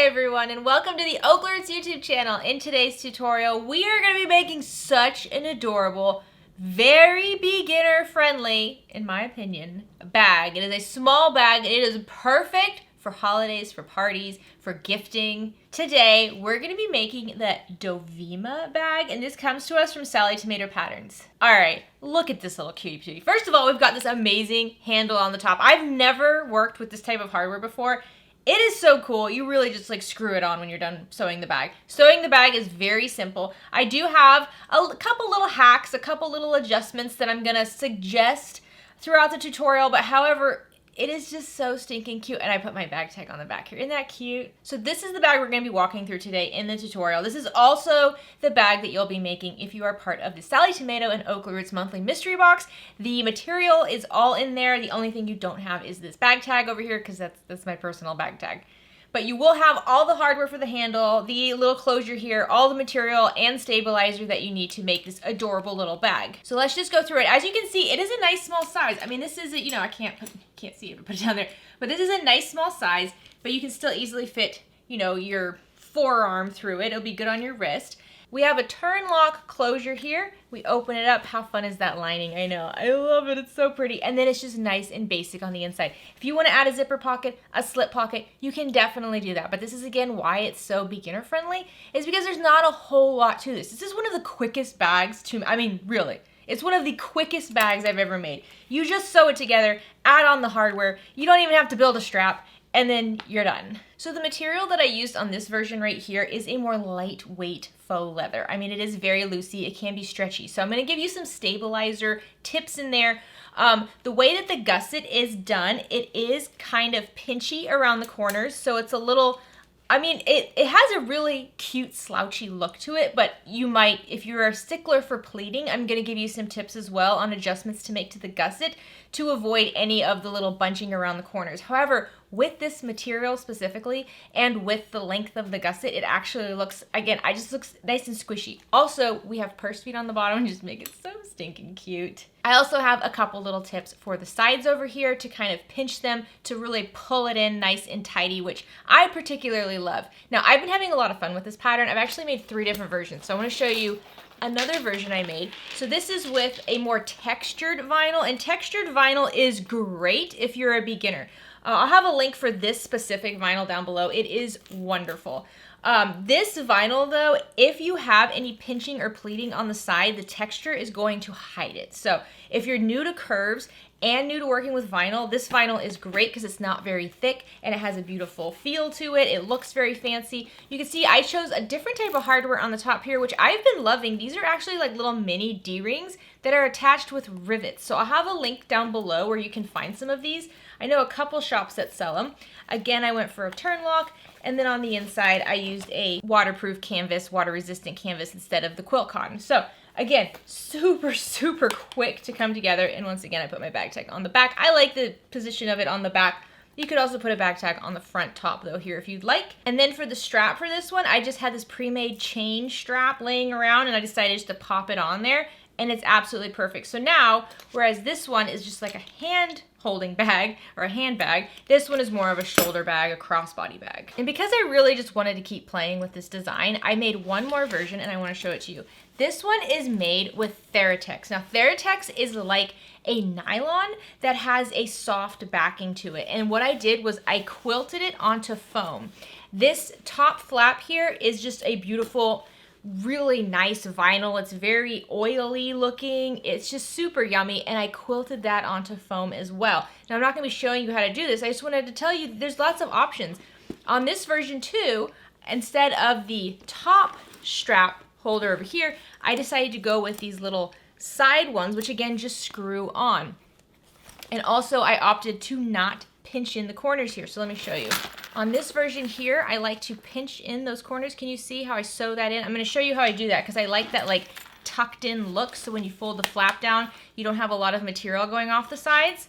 everyone, and welcome to the OklaRoots YouTube channel. In today's tutorial, we are going to be making such an adorable, very beginner-friendly, in my opinion, bag. It is a small bag, and it is perfect for holidays, for parties, for gifting. Today, we're going to be making the Dovima bag, and this comes to us from Sallie Tomato Patterns. All right, look at this little cutie patootie. First of all, we've got this amazing handle on the top. I've never worked with this type of hardware before. It is so cool. You really just like screw it on when you're done sewing the bag. Sewing the bag is very simple. I do have a couple little hacks, a couple little adjustments that I'm gonna suggest throughout the tutorial, but however, it is just so stinking cute, and I put my bag tag on the back here. Isn't that cute? So this is the bag we're gonna be walking through today in the tutorial. This is also the bag that you'll be making if you are part of the Sallie Tomato and OklaRoots monthly mystery box. The material is all in there. The only thing you don't have is this bag tag over here, because that's my personal bag tag. But you will have all the hardware for the handle, the little closure here, all the material and stabilizer that you need to make this adorable little bag. So let's just go through it. As you can see, it is a nice small size. I mean, this is, you know, I can't see it, but put it down there. But this is a nice small size, but you can still easily fit, you know, your forearm through it. It'll be good on your wrist. We have a turn lock closure here. We open it up. How fun is that lining? I know. I love it. It's so pretty. And then it's just nice and basic on the inside. If you want to add a zipper pocket, a slip pocket, you can definitely do that. But this is, again, why it's so beginner friendly, is because there's not a whole lot to this. This is one of the quickest bags I mean, really. It's one of the quickest bags I've ever made. You just sew it together, add on the hardware. You don't even have to build a strap, and then you're done. So the material that I used on this version right here is a more lightweight faux leather. I mean, it is very loosey, it can be stretchy. So I'm gonna give you some stabilizer tips in there. The way that the gusset is done, it is kind of pinchy around the corners. So it's a little, I mean, it has a really cute slouchy look to it, but you might, if you're a stickler for pleating, I'm gonna give you some tips as well on adjustments to make to the gusset to avoid any of the little bunching around the corners. However, with this material specifically, and with the length of the gusset, it actually looks, again, it just looks nice and squishy. Also, we have purse feet on the bottom, and just make it so stinking cute. I also have a couple little tips for the sides over here to kind of pinch them, to really pull it in nice and tidy, which I particularly love. Now, I've been having a lot of fun with this pattern. I've actually made 3 different versions, so I want to show you another version I made. So this is with a more textured vinyl, and textured vinyl is great if you're a beginner. I'll have a link for this specific vinyl down below. It is wonderful. This vinyl though, if you have any pinching or pleating on the side, the texture is going to hide it. So if you're new to curves and new to working with vinyl, this vinyl is great because it's not very thick and it has a beautiful feel to it. It looks very fancy. You can see I chose a different type of hardware on the top here, which I've been loving. These are actually like little mini D-rings that are attached with rivets. So I'll have a link down below where you can find some of these. I know a couple shops that sell them. Again, I went for a turn lock, and then on the inside, I used a waterproof canvas, water-resistant canvas instead of the quilt cotton. So again, super, super quick to come together. And once again, I put my bag tag on the back. I like the position of it on the back. You could also put a bag tag on the front top though here if you'd like. And then for the strap for this one, I just had this pre-made chain strap laying around, and I decided just to pop it on there, and it's absolutely perfect. So now, whereas this one is just like a hand holding bag or a handbag, this one is more of a shoulder bag, a crossbody bag. And because I really just wanted to keep playing with this design, I made one more version, and I want to show it to you. This one is made with Theratex. Now, Theratex is like a nylon that has a soft backing to it. And what I did was I quilted it onto foam. This top flap here is just a beautiful, really nice vinyl. It's very oily looking. It's just super yummy, and I quilted that onto foam as well. Now, I'm not going to be showing you how to do this. I just wanted to tell you there's lots of options. On this version too, instead of the top strap holder over here, I decided to go with these little side ones, which again just screw on. And also I opted to not pinch in the corners here. So let me show you. On this version here, I like to pinch in those corners. Can you see how I sew that in? I'm going to show you how I do that because I like that like tucked in look. So when you fold the flap down, you don't have a lot of material going off the sides.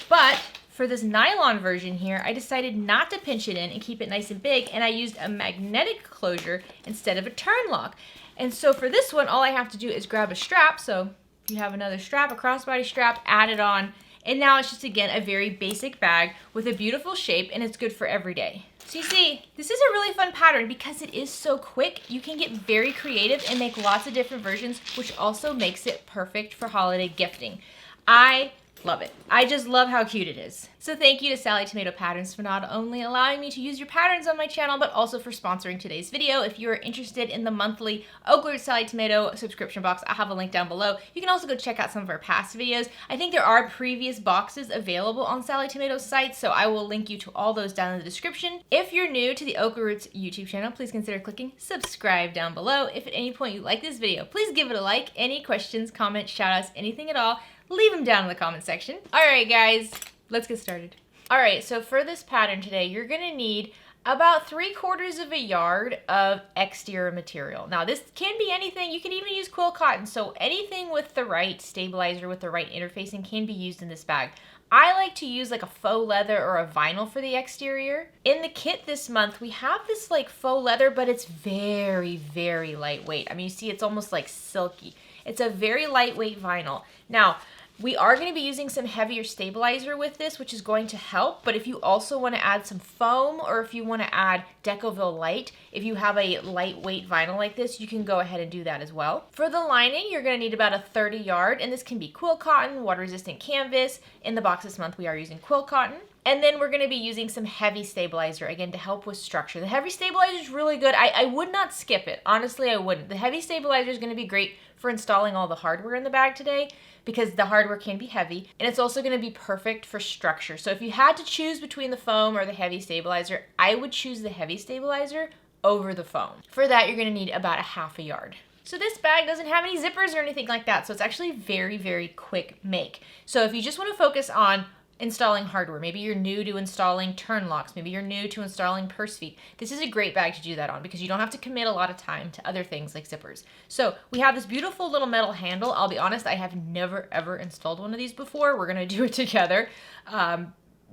But for this nylon version here, I decided not to pinch it in and keep it nice and big, and I used a magnetic closure instead of a turn lock. And so for this one, all I have to do is grab a strap. So if you have another strap, a crossbody strap, add it on, and now it's just, again, a very basic bag with a beautiful shape, and it's good for every day. So you see, this is a really fun pattern because it is so quick. You can get very creative and make lots of different versions, which also makes it perfect for holiday gifting. I love it. I just love how cute it is. So thank you to Sallie Tomato Patterns for not only allowing me to use your patterns on my channel, but also for sponsoring today's video. If you're interested in the monthly OklaRoots Sallie Tomato subscription box, I have a link down below. You can also go check out some of our past videos. I think there are previous boxes available on Sallie Tomato's site, so I will link you to all those down in the description. If you're new to the OklaRoots YouTube channel, please consider clicking subscribe down below. If at any point you like this video, please give it a like. Any questions, comments, shoutouts, anything at all, leave them down in the comment section. All right, guys, let's get started. All right, so for this pattern today, you're gonna need about 3/4 of a yard of exterior material. Now, this can be anything. You can even use quill cotton, so anything with the right stabilizer, with the right interfacing can be used in this bag. I like to use like a faux leather or a vinyl for the exterior. In the kit this month, we have this like faux leather, but it's very, very lightweight. I mean, you see it's almost like silky. It's a very lightweight vinyl. Now, we are going to be using some heavier stabilizer with this, which is going to help, but if you also want to add some foam or if you want to add Decovil Light, if you have a lightweight vinyl like this, you can go ahead and do that as well. For the lining, you're going to need about a 30 yard, and this can be quill cotton, water-resistant canvas. In the box this month, we are using quill cotton. And then we're going to be using some heavy stabilizer, again, to help with structure. The heavy stabilizer is really good. I would not skip it. Honestly, I wouldn't. The heavy stabilizer is going to be great for installing all the hardware in the bag today because the hardware can be heavy. And it's also going to be perfect for structure. So if you had to choose between the foam or the heavy stabilizer, I would choose the heavy stabilizer over the foam. For that, you're going to need about a 1/2 yard. So this bag doesn't have any zippers or anything like that. So it's actually very, very quick make. So if you just want to focus on installing hardware, maybe you're new to installing turn locks, maybe you're new to installing purse feet, this is a great bag to do that on because you don't have to commit a lot of time to other things like zippers. So we have this beautiful little metal handle. I'll be honest, I have never ever installed one of these before. We're gonna do it together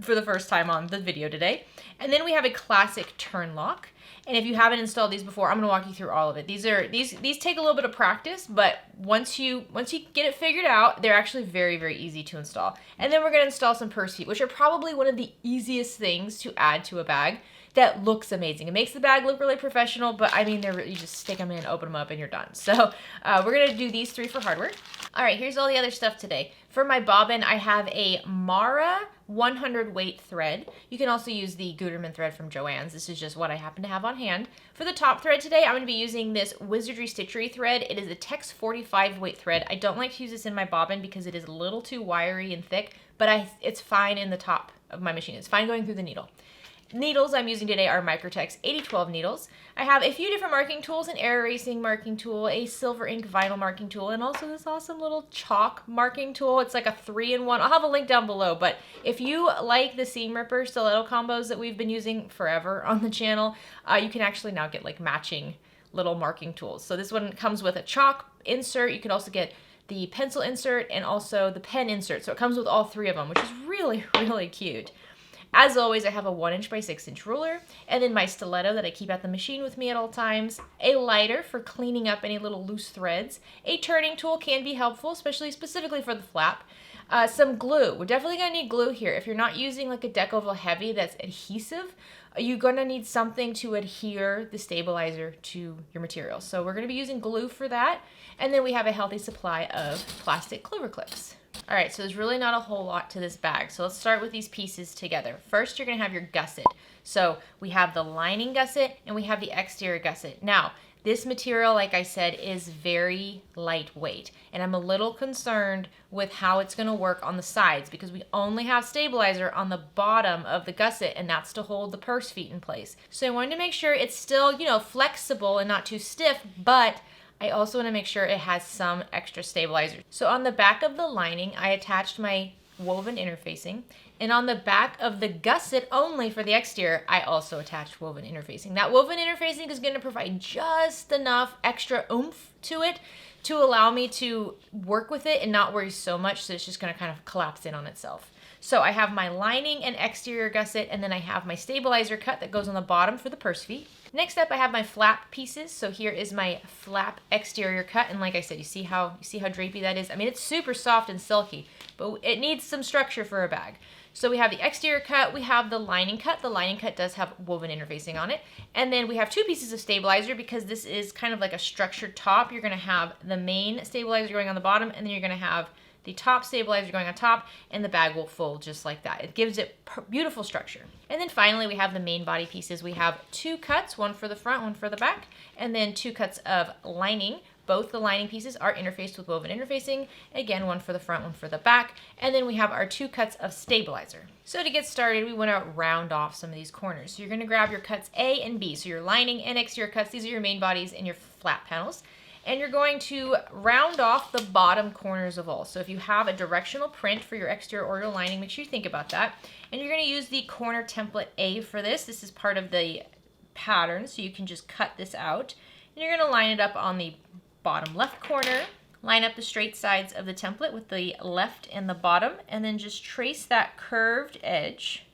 for the first time on the video today. And then we have a classic turn lock. And if you haven't installed these before, I'm gonna walk you through all of it. These take a little bit of practice, but once you get it figured out, they're actually very, very easy to install. And then we're gonna install some purse feet, which are probably one of the easiest things to add to a bag that looks amazing. It makes the bag look really professional, but I mean, you just stick them in, open them up, and you're done. So we're gonna do these 3 for hardware. All right, here's all the other stuff today. For my bobbin, I have a Mara 100 weight thread. You can also use the Gutermann thread from Joann's. This is just what I happen to have on hand. For the top thread today, I'm gonna be using this Wizardry Stitchery thread. It is a Tex 45 weight thread. I don't like to use this in my bobbin because it is a little too wiry and thick, but it's fine in the top of my machine. It's fine going through the needle. Needles I'm using today are Microtex 8012 needles. I have a few different marking tools, an air erasing marking tool, a silver ink vinyl marking tool, and also this awesome little chalk marking tool. It's like a 3-in-1. I'll have a link down below, but if you like the seam ripper stiletto combos that we've been using forever on the channel, you can actually now get like matching little marking tools. So this one comes with a chalk insert. You can also get the pencil insert and also the pen insert. So it comes with all 3 of them, which is really, really cute. As always, I have a 1" by 6" ruler, and then my stiletto that I keep at the machine with me at all times, a lighter for cleaning up any little loose threads, a turning tool can be helpful, specifically for the flap, some glue. We're definitely going to need glue here. If you're not using like a Decovil Heavy that's adhesive, you're going to need something to adhere the stabilizer to your material. So we're going to be using glue for that, and then we have a healthy supply of plastic clover clips. All right, so there's really not a whole lot to this bag. So let's start with these pieces together. First, you're gonna have your gusset. So we have the lining gusset and we have the exterior gusset. Now, this material, like I said, is very lightweight, and I'm a little concerned with how it's gonna work on the sides because we only have stabilizer on the bottom of the gusset, and that's to hold the purse feet in place. So I wanted to make sure it's still, flexible and not too stiff, but I also want to make sure it has some extra stabilizer. So on the back of the lining, I attached my woven interfacing, and on the back of the gusset only for the exterior, I also attached woven interfacing. That woven interfacing is going to provide just enough extra oomph to it to allow me to work with it and not worry so much, so it's just going to kind of collapse in on itself. So I have my lining and exterior gusset, and then I have my stabilizer cut that goes on the bottom for the purse feet. Next up, I have my flap pieces. So here is my flap exterior cut, and like I said, you see how drapey that is? I mean, it's super soft and silky, but it needs some structure for a bag. So we have the exterior cut, we have the lining cut. The lining cut does have woven interfacing on it. And then we have 2 pieces of stabilizer because this is kind of like a structured top. You're gonna have the main stabilizer going on the bottom, and then you're gonna have the top stabilizer going on top, and the bag will fold just like that. It gives it beautiful structure. And then finally, we have the main body pieces. We have 2 cuts, one for the front, one for the back, and then 2 cuts of lining. Both the lining pieces are interfaced with woven interfacing. Again, one for the front, one for the back. And then we have our 2 cuts of stabilizer. So to get started, we want to round off some of these corners. So you're going to grab your cuts A and B. So your lining and exterior cuts, these are your main bodies and your flat panels. And you're going to round off the bottom corners of all. So if you have a directional print for your exterior or your lining, make sure you think about that. And you're going to use the corner template A for this. This is part of the pattern, so you can just cut this out. And you're going to line it up on the bottom left corner. Line up the straight sides of the template with the left and the bottom, and then just trace that curved edge.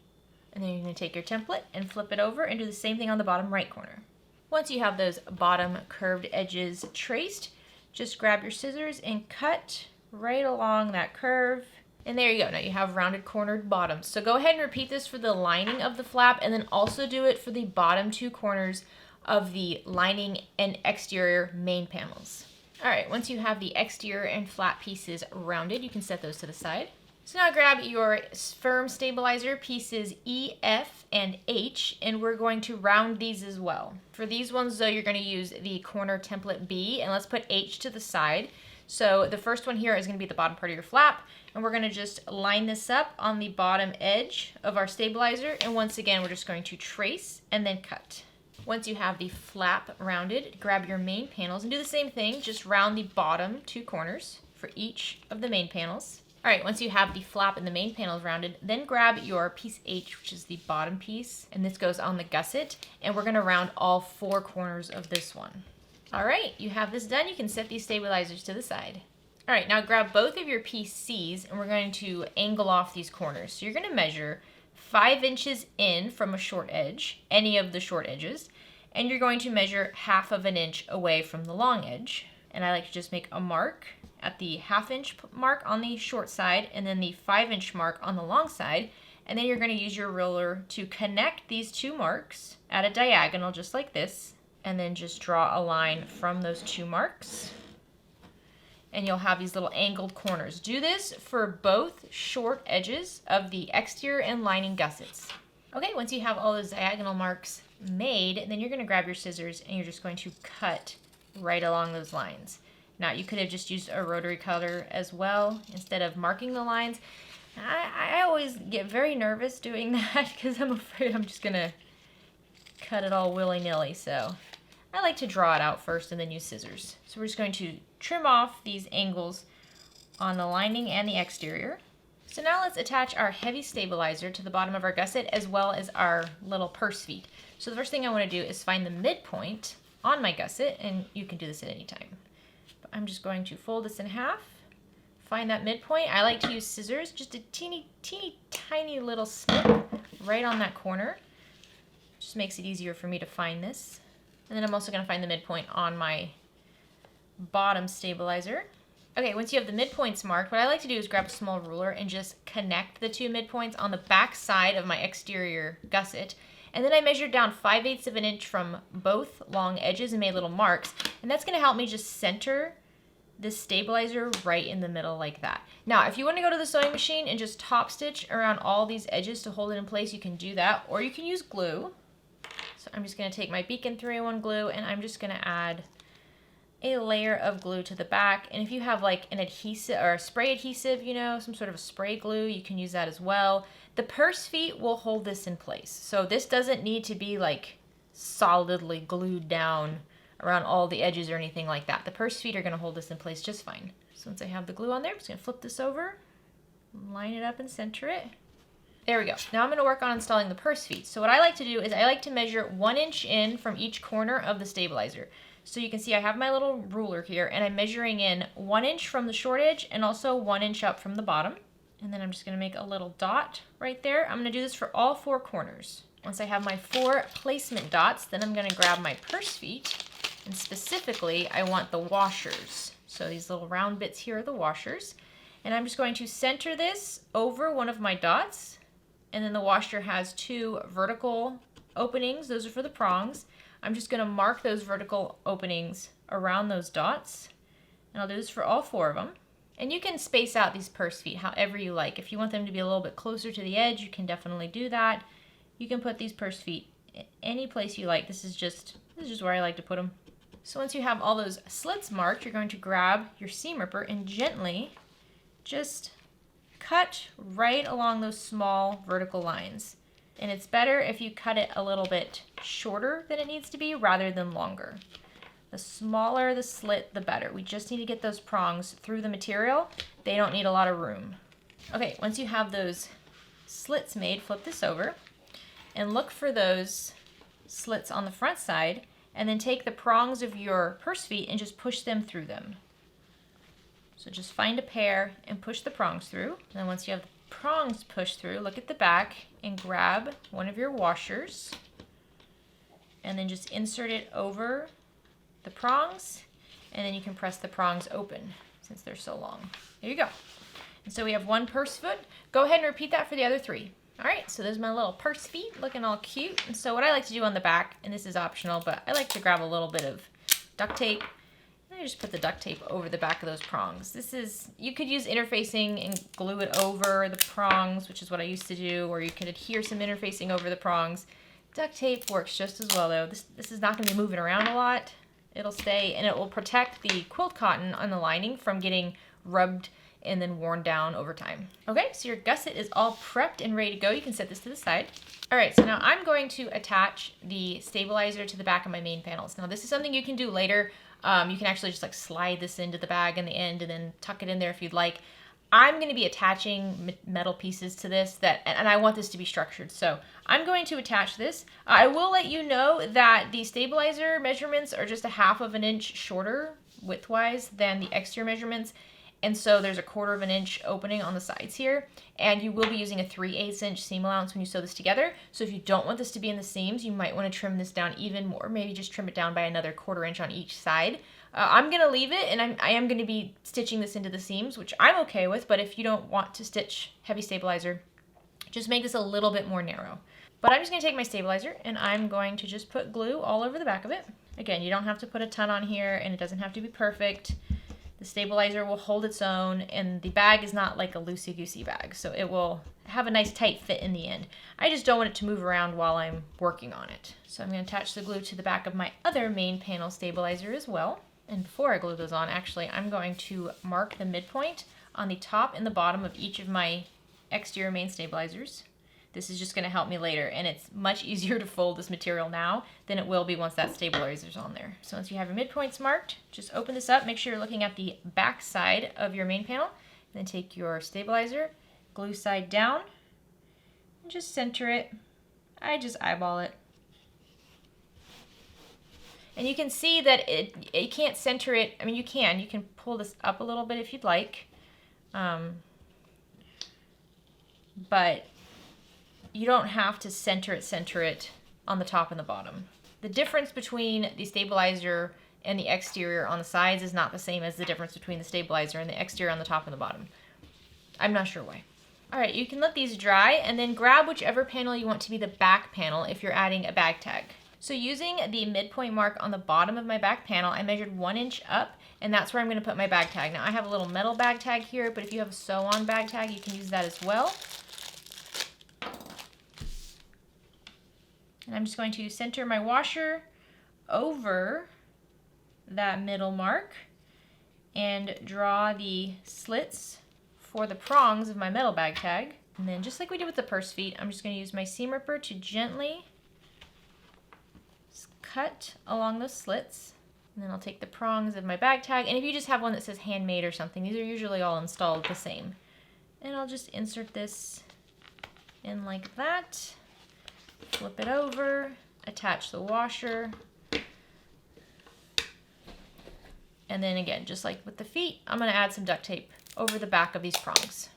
And then you're going to take your template and flip it over and do the same thing on the bottom right corner. Once you have those bottom curved edges traced, just grab your scissors and cut right along that curve. And there you go. Now you have rounded cornered bottoms. So go ahead and repeat this for the lining of the flap, and then also do it for the bottom 2 corners of the lining and exterior main panels. All right, once you have the exterior and flat pieces rounded, you can set those to the side. So now grab your firm stabilizer pieces E, F, and H, and we're going to round these as well. For these ones though, you're going to use the corner template B, and let's put H to the side. So the first one here is going to be the bottom part of your flap, and we're going to just line this up on the bottom edge of our stabilizer, and once again, we're just going to trace and then cut. Once you have the flap rounded, grab your main panels and do the same thing, just round the bottom 2 corners for each of the main panels. All right, once you have the flap and the main panels rounded, then grab your piece H, which is the bottom piece, and this goes on the gusset, and we're gonna round all 4 corners of this one. All right, you have this done. You can set these stabilizers to the side. All right, now grab both of your piece C's, and we're going to angle off these corners. So you're gonna measure 5 inches in from a short edge, any of the short edges, and you're going to measure 1/2 inch away from the long edge. And I like to just make a mark at the 1/2 inch mark on the short side, and then the 5 inch mark on the long side. And then you're going to use your ruler to connect these 2 marks at a diagonal just like this, and then just draw a line from those 2 marks. And you'll have these little angled corners. Do this for both short edges of the exterior and lining gussets. Okay, once you have all those diagonal marks made, then you're going to grab your scissors and you're just going to cut right along those lines. Now, you could have just used a rotary cutter as well instead of marking the lines. I always get very nervous doing that because I'm afraid I'm just going to cut it all willy-nilly. So I like to draw it out first and then use scissors. So we're just going to trim off these angles on the lining and the exterior. So now let's attach our heavy stabilizer to the bottom of our gusset as well as our little purse feet. So the first thing I want to do is find the midpoint on my gusset, and you can do this at any time. But I'm just going to fold this in half, find that midpoint. I like to use scissors, just a teeny tiny little snip right on that corner. Just makes it easier for me to find this. And then I'm also going to find the midpoint on my bottom stabilizer. Okay, once you have the midpoints marked, what I like to do is grab a small ruler and just connect the 2 midpoints on the back side of my exterior gusset. And then I measured down 5/8 of an inch from both long edges and made little marks. And that's going to help me just center this stabilizer right in the middle like that. Now, if you want to go to the sewing machine and just top stitch around all these edges to hold it in place, you can do that. Or you can use glue. So I'm just going to take my Beacon 3-in-1 glue and I'm just going to add a layer of glue to the back. And if you have like an adhesive or a spray adhesive, you know, some sort of a spray glue, you can use that as well. The purse feet will hold this in place. So this doesn't need to be like solidly glued down around all the edges or anything like that. The purse feet are going to hold this in place just fine. So once I have the glue on there, I'm just going to flip this over, line it up and center it. There we go. Now I'm going to work on installing the purse feet. So what I like to do is I like to measure 1 inch in from each corner of the stabilizer. So you can see I have my little ruler here and I'm measuring in 1 inch from the short edge and also 1 inch up from the bottom. And then I'm just going to make a little dot right there. I'm going to do this for all 4 corners. Once I have my 4 placement dots, then I'm going to grab my purse feet, and specifically I want the washers. So these little round bits here are the washers. And I'm just going to center this over one of my dots and then the washer has 2 vertical openings. Those are for the prongs. I'm just going to mark those vertical openings around those dots, and I'll do this for all 4 of them. And you can space out these purse feet however you like. If you want them to be a little bit closer to the edge, you can definitely do that. You can put these purse feet any place you like. This is just where I like to put them. So once you have all those slits marked, you're going to grab your seam ripper and gently just cut right along those small vertical lines. And it's better if you cut it a little bit shorter than it needs to be rather than longer. The smaller the slit, the better. We just need to get those prongs through the material. They don't need a lot of room. Okay, once you have those slits made, flip this over and look for those slits on the front side, and then take the prongs of your purse feet and just push them through them. So just find a pair and push the prongs through. And then once you have the prongs pushed through, look at the back and grab one of your washers and then just insert it over the prongs, and then you can press the prongs open since they're so long. There you go. And so we have 1 purse foot. Go ahead and repeat that for the other 3. All right, so there's my little purse feet looking all cute. And so what I like to do on the back, and this is optional, but I like to grab a little bit of duct tape. And I just put the duct tape over the back of those prongs. You could use interfacing and glue it over the prongs, which is what I used to do, or you could adhere some interfacing over the prongs. Duct tape works just as well though. This is not gonna be moving around a lot. It'll stay, and it will protect the quilt cotton on the lining from getting rubbed and then worn down over time. Okay, so your gusset is all prepped and ready to go. You can set this to the side. All right, so now I'm going to attach the stabilizer to the back of my main panels. Now this is something you can do later. You can actually just like slide this into the bag in the end and then tuck it in there if you'd like. I'm going to be attaching metal pieces to this and I want this to be structured. So I'm going to attach this. I will let you know that the stabilizer measurements are just a 1/2 inch shorter widthwise than the exterior measurements. And so there's a 1/4 inch opening on the sides here, and you will be using a 3/8 inch seam allowance when you sew this together. So if you don't want this to be in the seams, you might want to trim this down even more. Maybe just trim it down by another 1/4 inch on each side. I'm going to leave it, and I am going to be stitching this into the seams, which I'm okay with, but if you don't want to stitch heavy stabilizer, just make this a little bit more narrow. But I'm just going to take my stabilizer, and I'm going to just put glue all over the back of it. Again, you don't have to put a ton on here, and it doesn't have to be perfect. The stabilizer will hold its own, and the bag is not like a loosey-goosey bag, so it will have a nice tight fit in the end. I just don't want it to move around while I'm working on it. So I'm going to attach the glue to the back of my other main panel stabilizer as well. And before I glue those on, actually, I'm going to mark the midpoint on the top and the bottom of each of my exterior main stabilizers. This is just going to help me later, and it's much easier to fold this material now than it will be once that stabilizer's on there. So once you have your midpoints marked, just open this up. Make sure you're looking at the back side of your main panel. Then take your stabilizer, glue side down, and just center it. I just eyeball it. And you can see that it can't center it. I mean, you can pull this up a little bit if you'd like. But you don't have to center it on the top and the bottom. The difference between the stabilizer and the exterior on the sides is not the same as the difference between the stabilizer and the exterior on the top and the bottom. I'm not sure why. All right, you can let these dry and then grab whichever panel you want to be the back panel if you're adding a bag tag. So using the midpoint mark on the bottom of my back panel, I measured 1 inch up, and that's where I'm going to put my bag tag. Now I have a little metal bag tag here, but if you have a sew-on bag tag, you can use that as well. And I'm just going to center my washer over that middle mark and draw the slits for the prongs of my metal bag tag. And then just like we did with the purse feet, I'm just going to use my seam ripper to gently cut along those slits. And then I'll take the prongs of my bag tag. And if you just have one that says handmade or something, these are usually all installed the same. And I'll just insert this in like that. Flip it over, attach the washer, and then again, just like with the feet, I'm going to add some duct tape over the back of these prongs.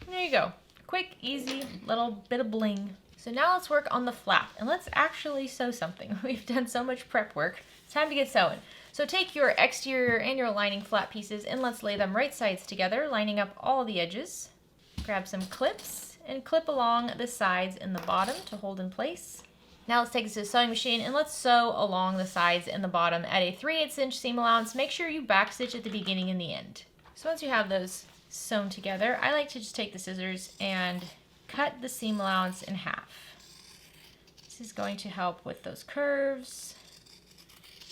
And there you go. Quick, easy, little bit of bling. So now let's work on the flap, and let's actually sew something. We've done so much prep work. It's time to get sewing. So take your exterior and your lining flap pieces, and let's lay them right sides together, lining up all the edges. Grab some clips and clip along the sides and the bottom to hold in place. Now let's take this to the sewing machine and let's sew along the sides and the bottom at a 3/8 inch seam allowance. Make sure you backstitch at the beginning and the end. So once you have those sewn together, I like to just take the scissors and cut the seam allowance in half. This is going to help with those curves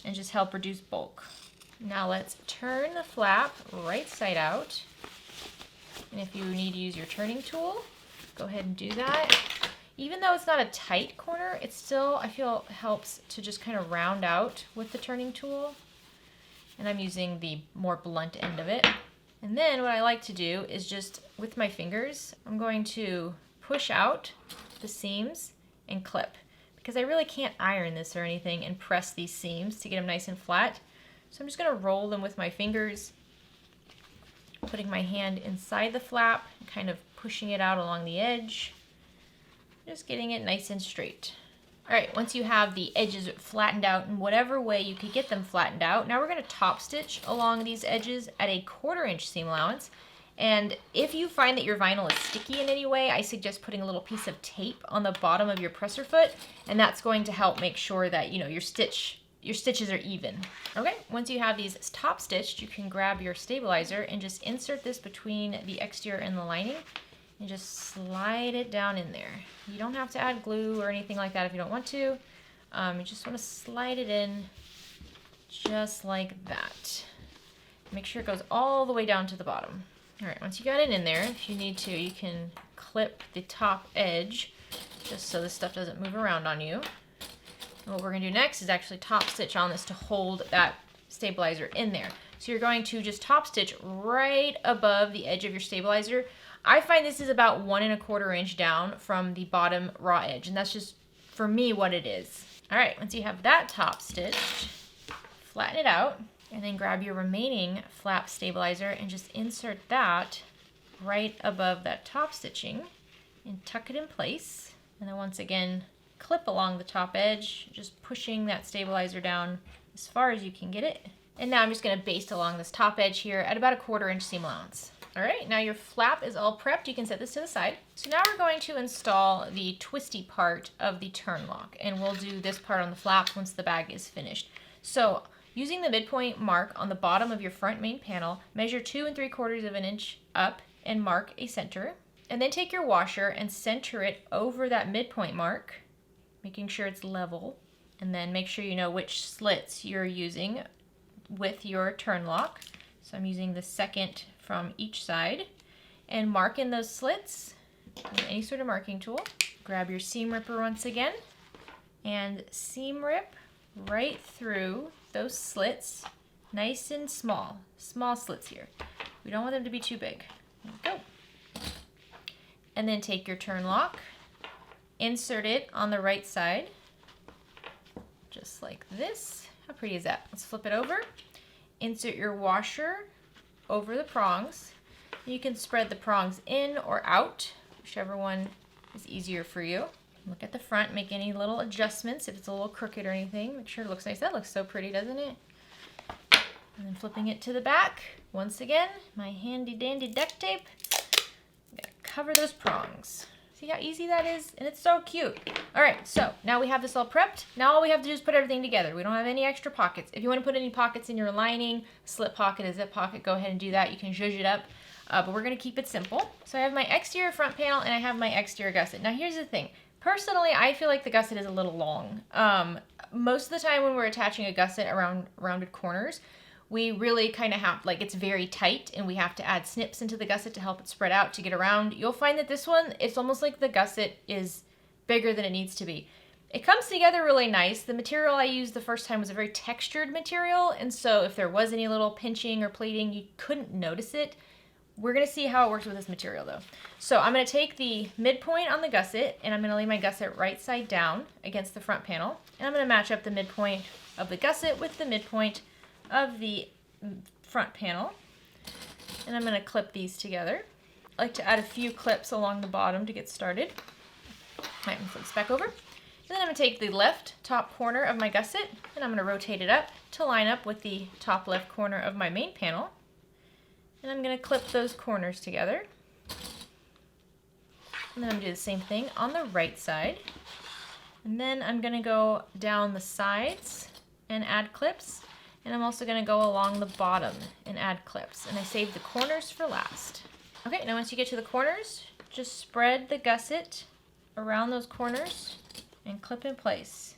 and just help reduce bulk. Now let's turn the flap right side out. And if you need to use your turning tool, go ahead and do that. Even though it's not a tight corner, it still, I feel, helps to just kind of round out with the turning tool. And I'm using the more blunt end of it. And then what I like to do is just, with my fingers, I'm going to push out the seams and clip. Because I really can't iron this or anything and press these seams to get them nice and flat. So I'm just going to roll them with my fingers, putting my hand inside the flap, and kind of pushing it out along the edge. Just getting it nice and straight. All right, once you have the edges flattened out in whatever way you could get them flattened out, now we're gonna top stitch along these edges at a 1/4 inch seam allowance. And if you find that your vinyl is sticky in any way, I suggest putting a little piece of tape on the bottom of your presser foot, and that's going to help make sure that, you know, your stitches are even. Okay, once you have these top stitched, you can grab your stabilizer and just insert this between the exterior and the lining and just slide it down in there. You don't have to add glue or anything like that if you don't want to. You just want to slide it in just like that. Make sure it goes all the way down to the bottom. All right, once you got it in there, if you need to, you can clip the top edge just so this stuff doesn't move around on you. And what we're gonna do next is actually top stitch on this to hold that stabilizer in there. So you're going to just top stitch right above the edge of your stabilizer. I find this is about 1 1/4 inch down from the bottom raw edge, and that's just, for me, what it is. All right, once you have that top stitched, flatten it out, and then grab your remaining flap stabilizer and just insert that right above that top stitching and tuck it in place. And then once again, clip along the top edge, just pushing that stabilizer down as far as you can get it. And now I'm just gonna baste along this top edge here at about a 1/4 inch seam allowance. All right, now your flap is all prepped. You can set this to the side. So now we're going to install the twisty part of the turn lock, and we'll do this part on the flap once the bag is finished. So using the midpoint mark on the bottom of your front main panel, measure 2 3/4 inch up and mark a center. And then take your washer and center it over that midpoint mark, making sure it's level. And then make sure you know which slits you're using with your turn lock. So I'm using the second from each side, and mark in those slits with any sort of marking tool. Grab your seam ripper once again and seam rip right through those slits, nice and small slits here. We don't want them to be too big. There we go. And then take your turn lock, insert it on the right side, just like this. How pretty is that? Let's flip it over. Insert your washer over the prongs. You can spread the prongs in or out, whichever one is easier for you. Look at the front, make any little adjustments if it's a little crooked or anything. Make sure it looks nice. That looks so pretty, doesn't it? And then flipping it to the back. Once again, my handy dandy duct tape. I'm gonna cover those prongs. See how easy that is? And it's so cute. All right, so now we have this all prepped. Now all we have to do is put everything together. We don't have any extra pockets. If you want to put any pockets in your lining, a slip pocket, a zip pocket, go ahead and do that. You can zhuzh it up, but we're gonna keep it simple. So I have my exterior front panel and I have my exterior gusset. Now here's the thing. Personally, I feel like the gusset is a little long. Most of the time when we're attaching a gusset around rounded corners, we really kind of have, like, it's very tight and we have to add snips into the gusset to help it spread out to get around. You'll find that this one, it's almost like the gusset is bigger than it needs to be. It comes together really nice. The material I used the first time was a very textured material, and so if there was any little pinching or pleating, you couldn't notice it. We're gonna see how it works with this material though. So I'm gonna take the midpoint on the gusset and I'm gonna lay my gusset right side down against the front panel. And I'm gonna match up the midpoint of the gusset with the midpoint of the front panel. And I'm gonna clip these together. I like to add a few clips along the bottom to get started. All right, I'm gonna flip this back over. And then I'm gonna take the left top corner of my gusset and I'm gonna rotate it up to line up with the top left corner of my main panel. And I'm gonna clip those corners together. And then I'm gonna do the same thing on the right side. And then I'm gonna go down the sides and add clips. And I'm also gonna go along the bottom and add clips. And I saved the corners for last. Okay, now once you get to the corners, just spread the gusset around those corners and clip in place.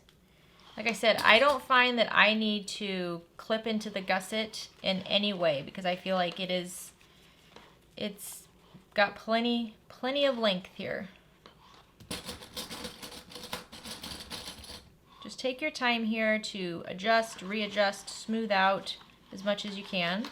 Like I said, I don't find that I need to clip into the gusset in any way because I feel like it's got plenty of length here. Just take your time here to adjust, readjust, smooth out as much as you can.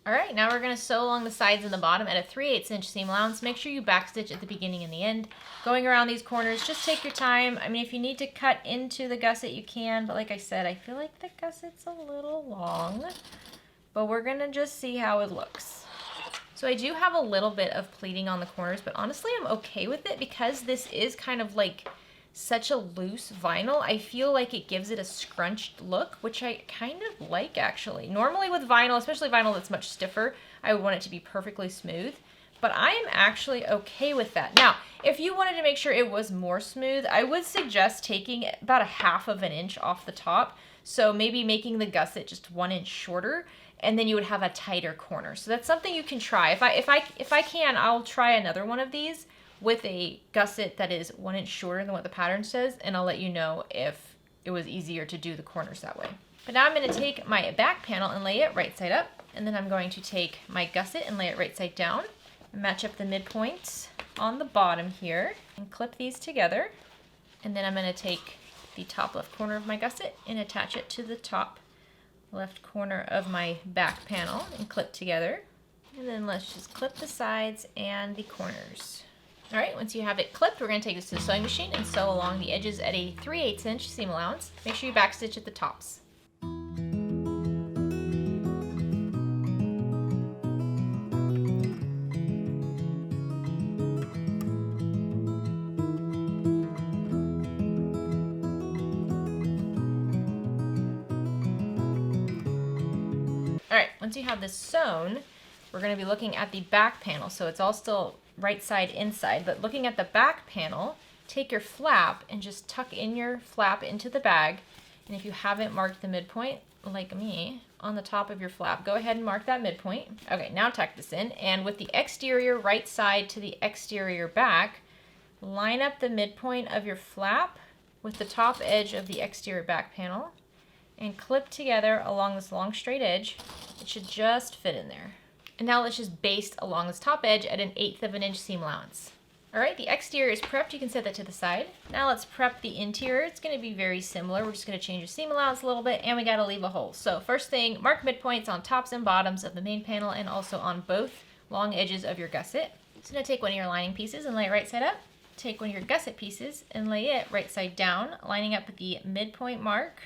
All right, now we're gonna sew along the sides and the bottom at a 3/8 inch seam allowance. Make sure you backstitch at the beginning and the end. Going around these corners, just take your time. I mean, if you need to cut into the gusset, you can, but like I said, I feel like the gusset's a little long, but we're gonna just see how it looks. So I do have a little bit of pleating on the corners, but honestly, I'm okay with it because this is kind of like such a loose vinyl. I feel like it gives it a scrunched look, which I kind of like actually. Normally with vinyl, especially vinyl that's much stiffer, I would want it to be perfectly smooth, but I am actually okay with that. Now, if you wanted to make sure it was more smooth, I would suggest taking about 1/2 inch off the top. So maybe making the gusset just 1 inch shorter, and then you would have a tighter corner. So that's something you can try. If I can, I'll try another one of these with a gusset that is 1 inch shorter than what the pattern says, and I'll let you know if it was easier to do the corners that way. But now I'm going to take my back panel and lay it right side up, and then I'm going to take my gusset and lay it right side down, and match up the midpoints on the bottom here, and clip these together. And then I'm going to take the top left corner of my gusset and attach it to the top left corner of my back panel and clip together. And then let's just clip the sides and the corners. All right, once you have it clipped, we're going to take this to the sewing machine and sew along the edges at a 3/8 inch seam allowance. Make sure you backstitch at the tops. All right, once you have this sewn, we're going to be looking at the back panel. So it's all still right side inside, but looking at the back panel, take your flap and just tuck in your flap into the bag. And if you haven't marked the midpoint, like me, on the top of your flap, go ahead and mark that midpoint. Okay, now tuck this in, and with the exterior right side to the exterior back, line up the midpoint of your flap with the top edge of the exterior back panel and clip together along this long straight edge. It should just fit in there. And now let's just baste along this top edge at an 1/8 inch seam allowance. All right, the exterior is prepped. You can set that to the side. Now let's prep the interior. It's going to be very similar. We're just going to change the seam allowance a little bit, and we got to leave a hole. So first thing, mark midpoints on tops and bottoms of the main panel and also on both long edges of your gusset. So now take one of your lining pieces and lay it right side up. Take one of your gusset pieces and lay it right side down, lining up with the midpoint mark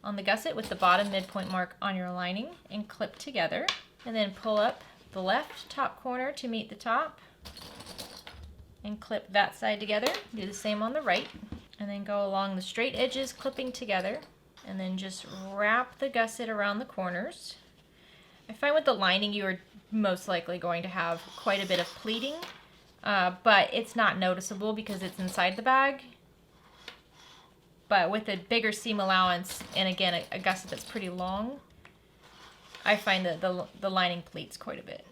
on the gusset with the bottom midpoint mark on your lining, and clip together. And then pull up the left top corner to meet the top and clip that side together. Do the same on the right, and then go along the straight edges, clipping together, and then just wrap the gusset around the corners. I find with the lining you are most likely going to have quite a bit of pleating, but it's not noticeable because it's inside the bag. But with a bigger seam allowance, and again, a gusset that's pretty long, I find that the lining pleats quite a bit.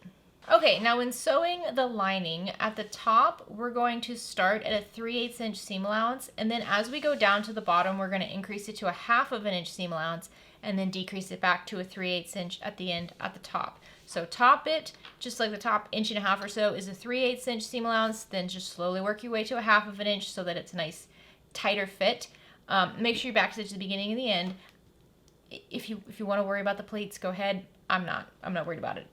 Okay, now when sewing the lining, at the top, we're going to start at a 3/8 inch seam allowance, and then as we go down to the bottom, we're going to increase it to a 1/2 inch seam allowance, and then decrease it back to a 3/8 inch at the end at the top. So top it, just like the top 1.5 inches or so is a 3/8 inch seam allowance, then just slowly work your way to a 1/2 inch so that it's a nice tighter fit. Make sure you backstitch at the beginning and the end. If you want to worry about the pleats, go ahead. I'm not worried about it.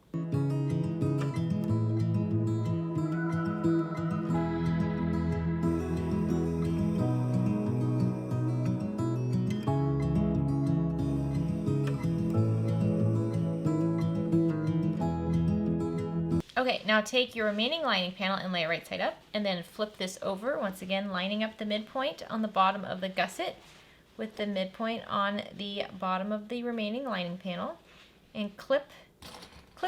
Okay, now take your remaining lining panel and lay it right side up, and then flip this over, once again lining up the midpoint on the bottom of the gusset with the midpoint on the bottom of the remaining lining panel, and clip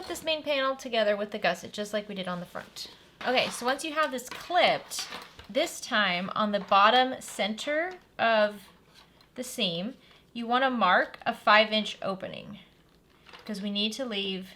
this main panel together with the gusset just like we did on the front. Okay, so once you have this clipped, this time on the bottom center of the seam, you want to mark a 5-inch opening because we need to leave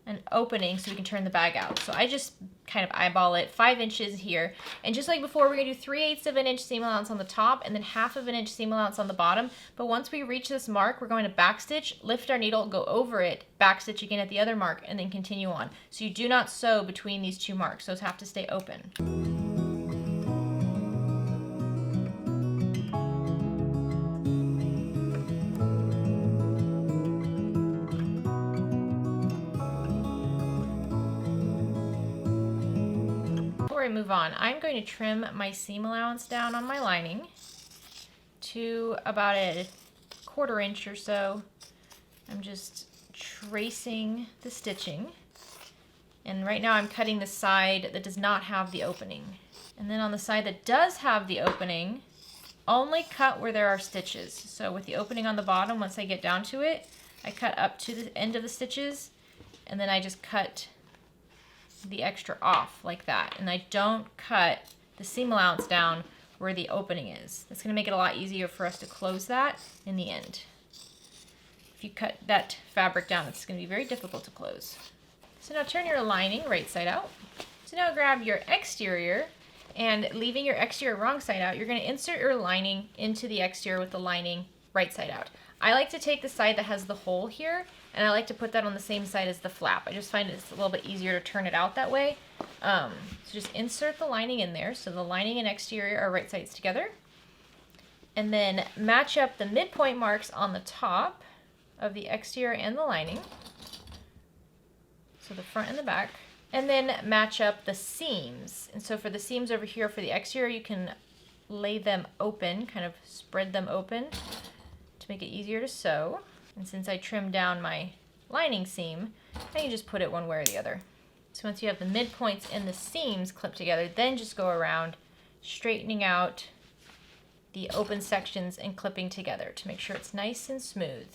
an opening so we can turn the bag out. So I just kind of eyeball it, 5 inches here. And just like before, we're gonna do 3/8 of an inch seam allowance on the top and then 1/2 of an inch seam allowance on the bottom. But once we reach this mark, we're going to backstitch, lift our needle, go over it, backstitch again at the other mark, and then continue on. So you do not sew between these two marks. Those have to stay open. Before I move on, I'm going to trim my seam allowance down on my lining to about a 1/4 inch or so. I'm just tracing the stitching. And right now I'm cutting the side that does not have the opening. And then on the side that does have the opening, only cut where there are stitches. So with the opening on the bottom, once I get down to it, I cut up to the end of the stitches, and then I just cut the extra off like that. And I don't cut the seam allowance down where the opening is. That's going to make it a lot easier for us to close that in the end. If you cut that fabric down, it's going to be very difficult to close. So now turn your lining right side out. So now grab your exterior, and leaving your exterior wrong side out, you're going to insert your lining into the exterior with the lining right side out. I like to take the side that has the hole here, and I like to put that on the same side as the flap. I just find it's a little bit easier to turn it out that way. So just insert the lining in there so the lining and exterior are right sides together. And then match up the midpoint marks on the top of the exterior and the lining. So the front and the back. And then match up the seams. And so for the seams over here for the exterior, you can lay them open, kind of spread them open to make it easier to sew. And since I trimmed down my lining seam, I can just put it one way or the other. So once you have the midpoints and the seams clipped together, then just go around straightening out the open sections and clipping together to make sure it's nice and smooth.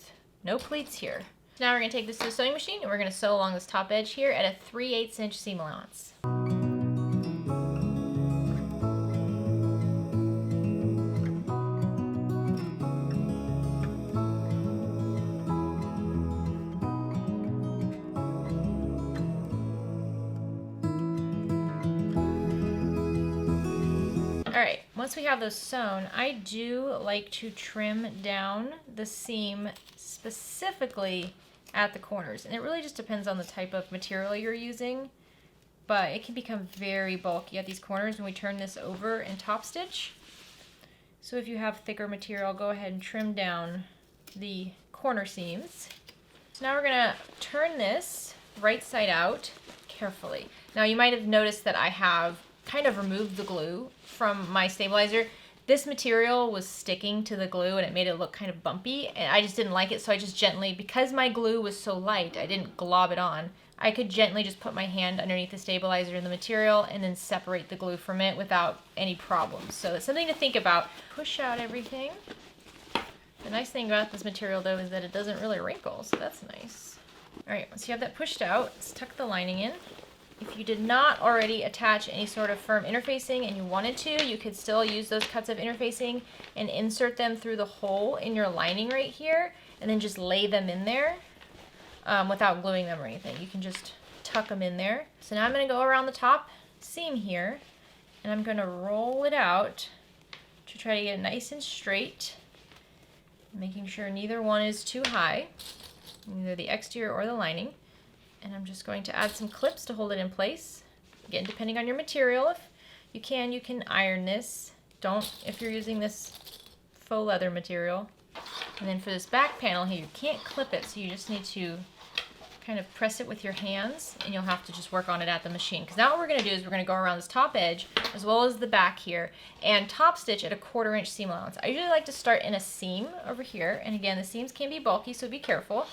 No pleats here. So now we're going to take this to the sewing machine and we're going to sew along this top edge here at a 3/8 inch seam allowance. Alright, once we have those sewn, I do like to trim down the seam specifically at the corners. And it really just depends on the type of material you're using, but it can become very bulky at these corners when we turn this over and top stitch. So if you have thicker material, go ahead and trim down the corner seams. So now we're going to turn this right side out carefully. Now you might have noticed that I have kind of removed the glue from my stabilizer. This material was sticking to the glue and it made it look kind of bumpy, and I just didn't like it, so I just gently, because my glue was so light, I didn't glob it on. I could gently just put my hand underneath the stabilizer in the material and then separate the glue from it without any problems. So it's something to think about. Push out everything. The nice thing about this material though is that it doesn't really wrinkle, so that's nice. Alright, once you have that pushed out, let's tuck the lining in. If you did not already attach any sort of firm interfacing and you wanted to, you could still use those cuts of interfacing and insert them through the hole in your lining right here and then just lay them in there without gluing them or anything. You can just tuck them in there. So now I'm going to go around the top seam here and I'm going to roll it out to try to get it nice and straight, making sure neither one is too high, either the exterior or the lining. And I'm just going to add some clips to hold it in place. Again, depending on your material, if you can iron this. Don't if you're using this faux leather material. And then for this back panel here, you can't clip it, so you just need to kind of press it with your hands, and you'll have to just work on it at the machine. Because now what we're going to do is we're going to go around this top edge, as well as the back here, and top stitch at a 1/4 inch seam allowance. I usually like to start in a seam over here, and again, the seams can be bulky, so be careful.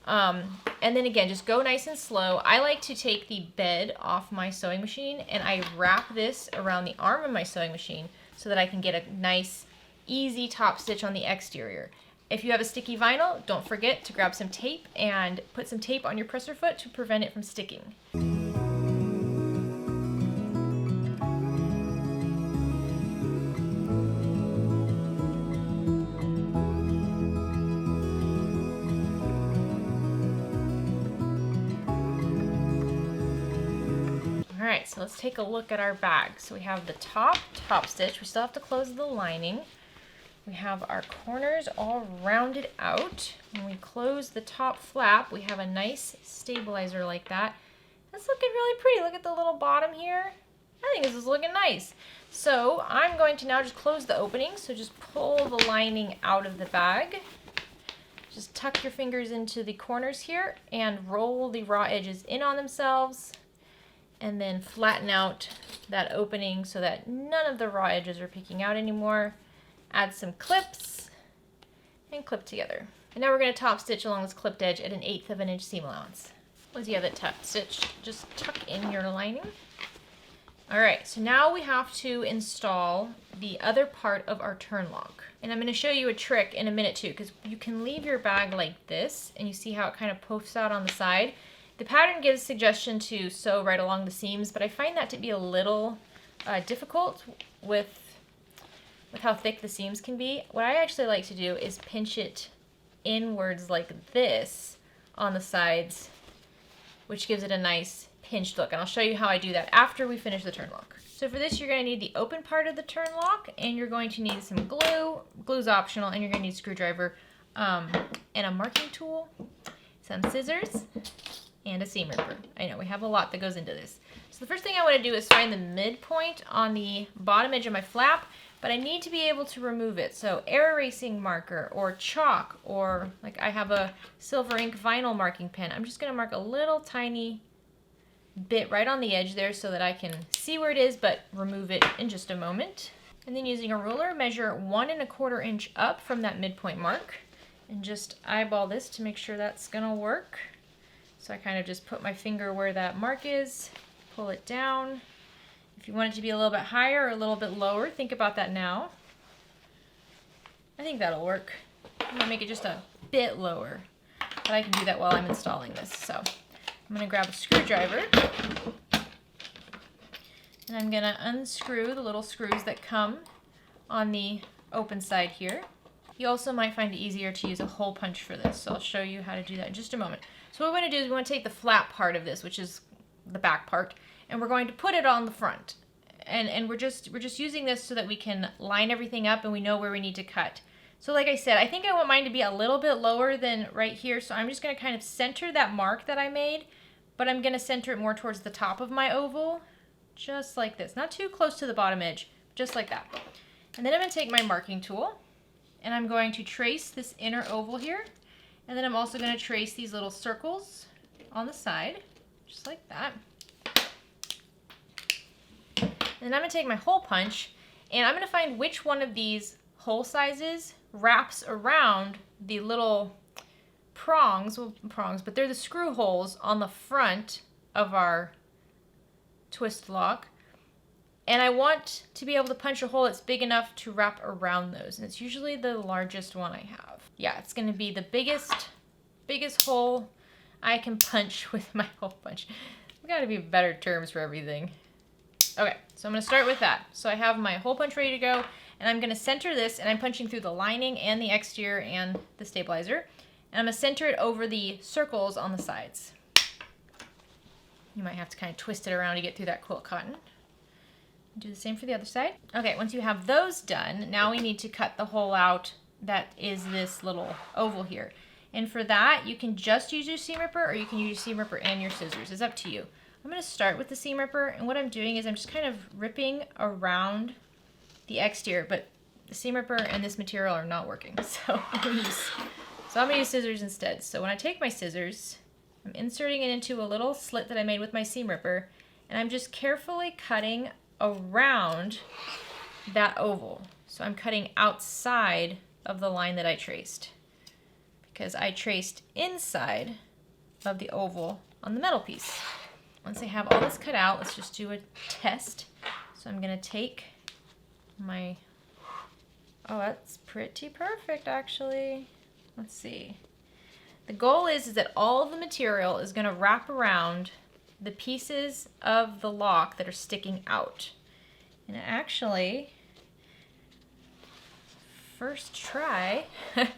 And then again, just go nice and slow. I like to take the bed off my sewing machine and I wrap this around the arm of my sewing machine so that I can get a nice, easy top stitch on the exterior. If you have a sticky vinyl, don't forget to grab some tape and put some tape on your presser foot to prevent it from sticking. All right, so let's take a look at our bag. So we have the top stitch. We still have to close the lining. We have our corners all rounded out. When we close the top flap, we have a nice stabilizer like that. That's looking really pretty. Look at the little bottom here. I think this is looking nice. So I'm going to now just close the opening. So just pull the lining out of the bag. Just tuck your fingers into the corners here and roll the raw edges in on themselves. And then flatten out that opening so that none of the raw edges are peeking out anymore. Add some clips and clip together. And now we're going to top stitch along this clipped edge at 1/8 of an inch seam allowance. Once you have it top stitched, just tuck in your lining. All right, so now we have to install the other part of our turn lock. And I'm going to show you a trick in a minute too, because you can leave your bag like this and you see how it kind of poofs out on the side. The pattern gives suggestion to sew right along the seams, but I find that to be a little difficult with how thick the seams can be. What I actually like to do is pinch it inwards like this on the sides, which gives it a nice pinched look. And I'll show you how I do that after we finish the turn lock. So for this, you're going to need the open part of the turn lock, and you're going to need some glue. Glue's optional, and you're going to need a screwdriver and a marking tool, some scissors, and a seam ripper. I know we have a lot that goes into this. So the first thing I want to do is find the midpoint on the bottom edge of my flap, but I need to be able to remove it. So air erasing marker or chalk, or like I have a silver ink vinyl marking pen. I'm just going to mark a little tiny bit right on the edge there so that I can see where it is, but remove it in just a moment. And then using a ruler, measure 1 1/4 inch up from that midpoint mark, and just eyeball this to make sure that's going to work. So I kind of just put my finger where that mark is, pull it down. If you want it to be a little bit higher or a little bit lower, think about that now. I think that'll work. I'm gonna make it just a bit lower, but I can do that while I'm installing this. So I'm gonna grab a screwdriver and I'm gonna unscrew the little screws that come on the open side here. You also might find it easier to use a hole punch for this, so I'll show you how to do that in just a moment. So what we're going to do is we want to take the flap part of this, which is the back part, and we're going to put it on the front. And we're just using this so that we can line everything up and we know where we need to cut. So like I said, I think I want mine to be a little bit lower than right here, so I'm just going to kind of center that mark that I made, but I'm going to center it more towards the top of my oval, just like this. Not too close to the bottom edge, just like that. And then I'm going to take my marking tool, and I'm going to trace this inner oval here. And then I'm also going to trace these little circles on the side, just like that. And then I'm going to take my hole punch, and I'm going to find which one of these hole sizes wraps around the little prongs, but they're the screw holes on the front of our twist lock. And I want to be able to punch a hole that's big enough to wrap around those. And it's usually the largest one I have. Yeah, it's going to be the biggest hole I can punch with my hole punch. There's got to be better terms for everything. Okay, so I'm going to start with that. So I have my hole punch ready to go, and I'm going to center this, and I'm punching through the lining and the exterior and the stabilizer. And I'm going to center it over the circles on the sides. You might have to kind of twist it around to get through that quilt cotton. Do the same for the other side. Okay, once you have those done, now we need to cut the hole out that is this little oval here. And for that, you can just use your seam ripper, or you can use your seam ripper and your scissors. It's up to you. I'm going to start with the seam ripper, and what I'm doing is I'm just kind of ripping around the exterior, but the seam ripper and this material are not working, so I'm going to use scissors instead. So when I take my scissors, I'm inserting it into a little slit that I made with my seam ripper, and I'm just carefully cutting around that oval. So I'm cutting outside of the line that I traced, because I traced inside of the oval on the metal piece. Once I have all this cut out, let's just do a test. So I'm going to take my, oh, that's pretty perfect actually. Let's see. The goal is that all of the material is going to wrap around the pieces of the lock that are sticking out. And actually, first try,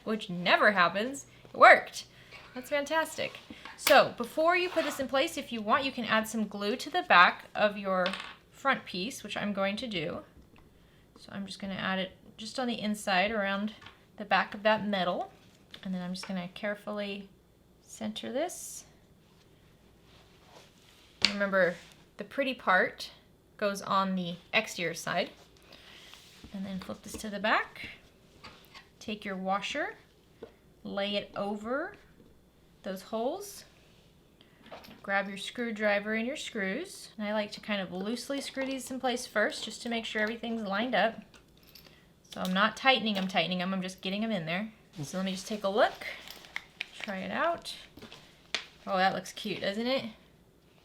which never happens, it worked. That's fantastic. So before you put this in place, if you want, you can add some glue to the back of your front piece, which I'm going to do. So I'm just going to add it just on the inside around the back of that metal. And then I'm just going to carefully center this. Remember, the pretty part goes on the exterior side. And then flip this to the back. Take your washer, lay it over those holes. Grab your screwdriver and your screws. And I like to kind of loosely screw these in place first just to make sure everything's lined up. So I'm not tightening them, I'm just getting them in there. So let me just take a look, try it out. Oh, that looks cute, doesn't it?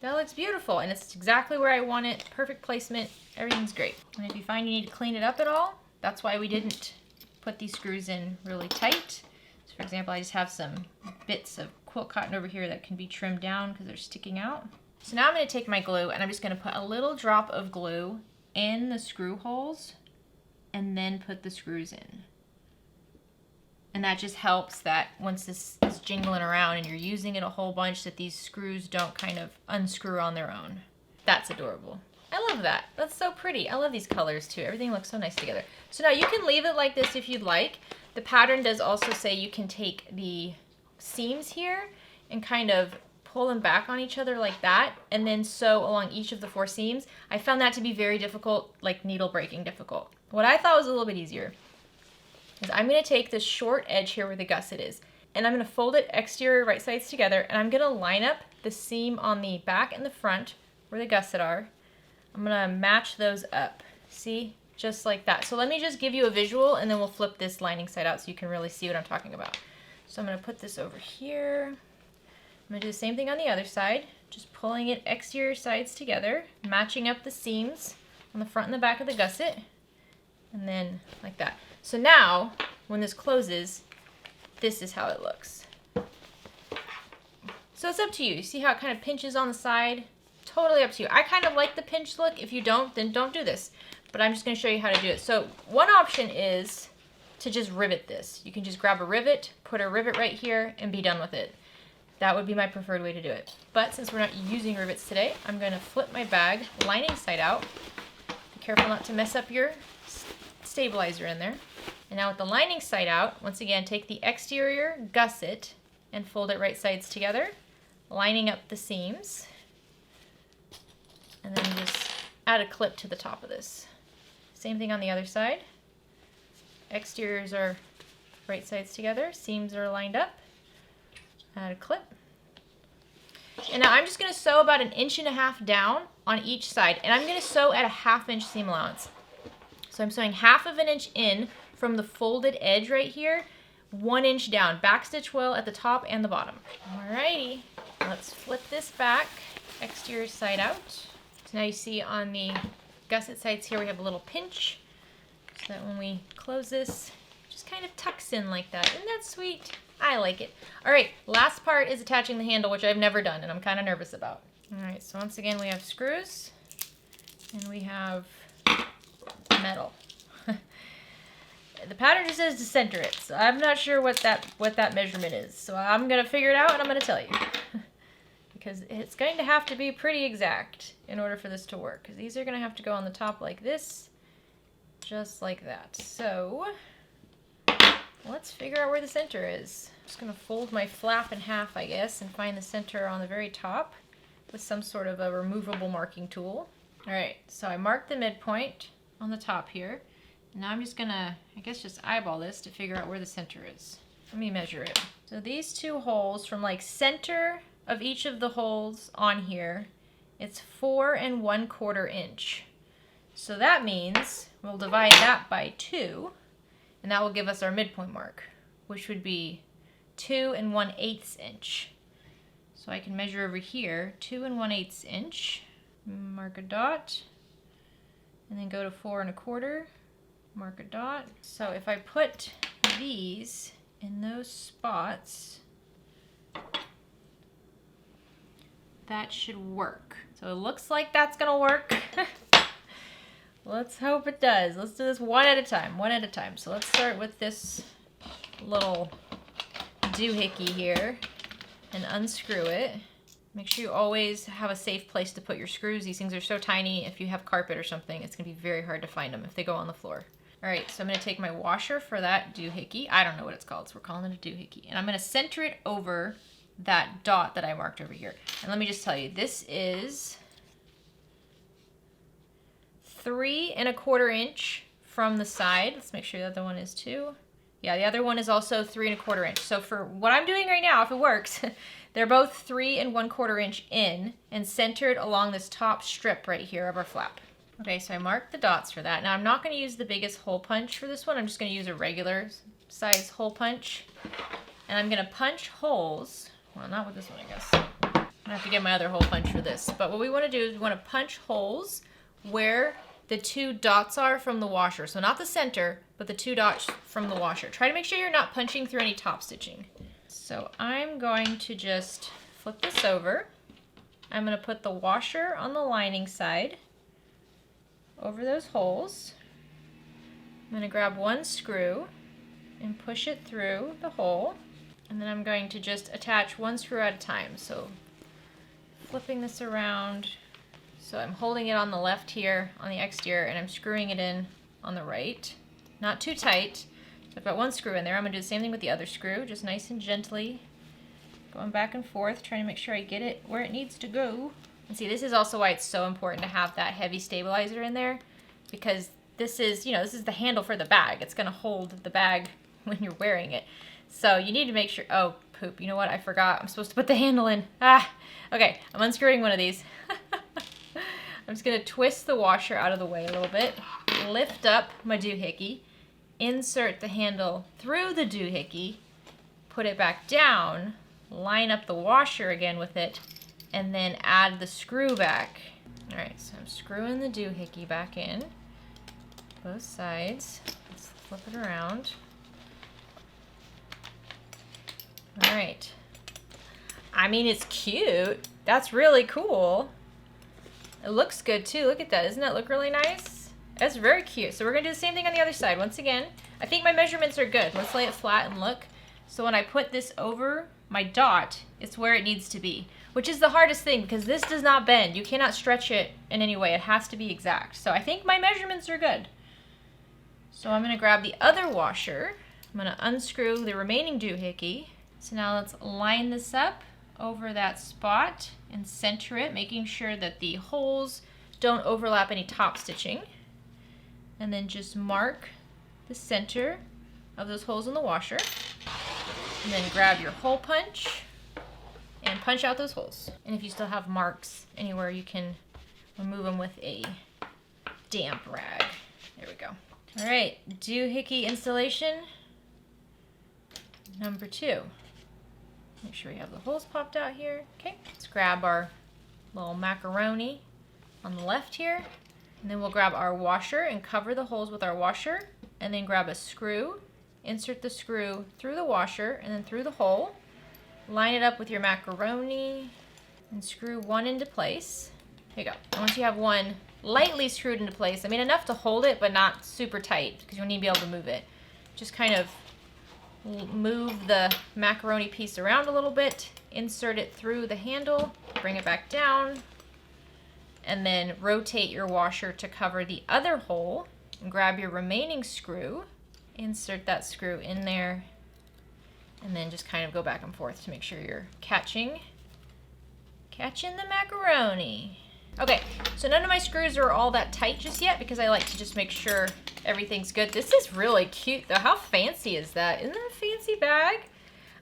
That looks beautiful, and it's exactly where I want it. Perfect placement, everything's great. And if you find you need to clean it up at all, that's why we didn't put these screws in really tight. So for example, I just have some bits of quilt cotton over here that can be trimmed down because they're sticking out. So now I'm going to take my glue and I'm just going to put a little drop of glue in the screw holes and then put the screws in. And that just helps that once this is jingling around and you're using it a whole bunch, that these screws don't kind of unscrew on their own. That's adorable. I love that. That's so pretty. I love these colors too. Everything looks so nice together. So now you can leave it like this if you'd like. The pattern does also say you can take the seams here and kind of pull them back on each other like that and then sew along each of the 4 seams. I found that to be very difficult, like needle breaking difficult. What I thought was a little bit easier is I'm going to take this short edge here where the gusset is, and I'm going to fold it exterior right sides together, and I'm going to line up the seam on the back and the front where the gusset are. I'm going to match those up. See? Just like that. So let me just give you a visual, and then we'll flip this lining side out so you can really see what I'm talking about. So I'm going to put this over here. I'm going to do the same thing on the other side, just pulling it exterior sides together, matching up the seams on the front and the back of the gusset, and then like that. So now, when this closes, this is how it looks. So it's up to you. You see how it kind of pinches on the side? Totally up to you. I kind of like the pinch look. If you don't, then don't do this. But I'm just going to show you how to do it. So one option is to just rivet this. You can just grab a rivet, put a rivet right here, and be done with it. That would be my preferred way to do it. But since we're not using rivets today, I'm going to flip my bag lining side out. Be careful not to mess up your stabilizer in there. And now with the lining side out, once again, take the exterior gusset and fold it right sides together, lining up the seams. And then just add a clip to the top of this. Same thing on the other side. Exteriors are right sides together, seams are lined up. Add a clip. And now I'm just going to sew about 1.5 inches down on each side. And I'm going to sew at a 1/2 inch seam allowance. So I'm sewing 1/2 inch in from the folded edge right here, 1 inch down. Backstitch well at the top and the bottom. Alrighty, let's flip this back, exterior side out. So now you see on the gusset sides here we have a little pinch, so that when we close this, it just kind of tucks in like that. Isn't that sweet? I like it. Alright, last part is attaching the handle, which I've never done and I'm kind of nervous about. Alright, so once again we have screws and we have metal. The pattern just says to center it, so I'm not sure what that measurement is. So I'm going to figure it out and I'm going to tell you. Because it's going to have to be pretty exact in order for this to work. Because these are going to have to go on the top like this, just like that. So let's figure out where the center is. I'm just going to fold my flap in half, I guess, and find the center on the very top with some sort of a removable marking tool. Alright, so I marked the midpoint on the top here. Now I'm just gonna, I guess, just eyeball this to figure out where the center is. Let me measure it. So these 2 holes, from like center of each of the holes on here, it's 4 1/4 inch. So that means we'll divide that by 2, and that will give us our midpoint mark, which would be 2 1/8 inch. So I can measure over here, 2 1/8 inch, mark a dot, and then go to 4 1/4. Mark a dot. So if I put these in those spots, that should work. So it looks like that's gonna work. Let's hope it does. Let's do this one at a time, So let's start with this little doohickey here. and unscrew it. Make sure you always have a safe place to put your screws. These things are so tiny. If you have carpet or something, it's gonna be very hard to find them if they go on the floor. All right, so I'm gonna take my washer for that doohickey. I don't know what it's called, so we're calling it a doohickey. And I'm gonna center it over that dot that I marked over here. And let me just tell you, this is 3 1/4 inch from the side. Let's make sure the other one is too. Yeah, the other one is also 3 1/4 inch. So for what I'm doing right now, if it works, they're both 3 1/4 inch in and centered along this top strip right here of our flap. Okay, so I marked the dots for that. Now I'm not gonna use the biggest hole punch for this one. I'm just gonna use a regular size hole punch. And I'm gonna punch holes. Well, not with this one, I guess. I have to get my other hole punch for this. But what we wanna do is we wanna punch holes where the 2 dots are from the washer. So not the center, but the 2 dots from the washer. Try to make sure you're not punching through any top stitching. So I'm going to just flip this over. I'm gonna put the washer on the lining side over those holes. I'm gonna grab 1 screw and push it through the hole. And then I'm going to just attach 1 screw at a time. So flipping this around. So I'm holding it on the left here on the exterior and I'm screwing it in on the right. Not too tight. So I've got 1 screw in there. I'm gonna do the same thing with the other screw, just nice and gently going back and forth, trying to make sure I get it where it needs to go. And see, this is also why it's so important to have that heavy stabilizer in there, because this is, you know, this is the handle for the bag. It's gonna hold the bag when you're wearing it. So you need to make sure, oh, poop, you know what, I forgot. I'm supposed to put the handle in. Okay, I'm unscrewing one of these. I'm just gonna twist the washer out of the way a little bit, lift up my doohickey, insert the handle through the doohickey, put it back down, line up the washer again with it, and then add the screw back. All right, so I'm screwing the doohickey back in, both sides. Let's flip it around. All right. I mean, it's cute. That's really cool. It looks good too. Look at that. Doesn't that look really nice? That's very cute. So we're gonna do the same thing on the other side. Once again, I think my measurements are good. Let's lay it flat and look. So when I put this over my dot, it's where it needs to be, which is the hardest thing because this does not bend. You cannot stretch it in any way. It has to be exact. So I think my measurements are good. So I'm gonna grab the other washer. I'm gonna unscrew the remaining doohickey. So now let's line this up over that spot and center it, making sure that the holes don't overlap any top stitching. And then just mark the center of those holes in the washer. And then grab your hole punch and punch out those holes. And if you still have marks anywhere, you can remove them with a damp rag. There we go. All right, doohickey installation number 2. Make sure we have the holes popped out here. Okay, let's grab our little macaroni on the left here. And then we'll grab our washer and cover the holes with our washer. And then grab a screw, insert the screw through the washer and then through the hole. Line it up with your macaroni and screw 1 into place. Here you go. And once you have 1 lightly screwed into place, I mean enough to hold it but not super tight because you'll need to be able to move it. Just kind of move the macaroni piece around a little bit, insert it through the handle, bring it back down, and then rotate your washer to cover the other hole and grab your remaining screw, insert that screw in there, and then just kind of go back and forth to make sure you're catching the macaroni. Okay, so none of my screws are all that tight just yet because I like to just make sure everything's good. This is really cute though. How fancy is that? Isn't that a fancy bag?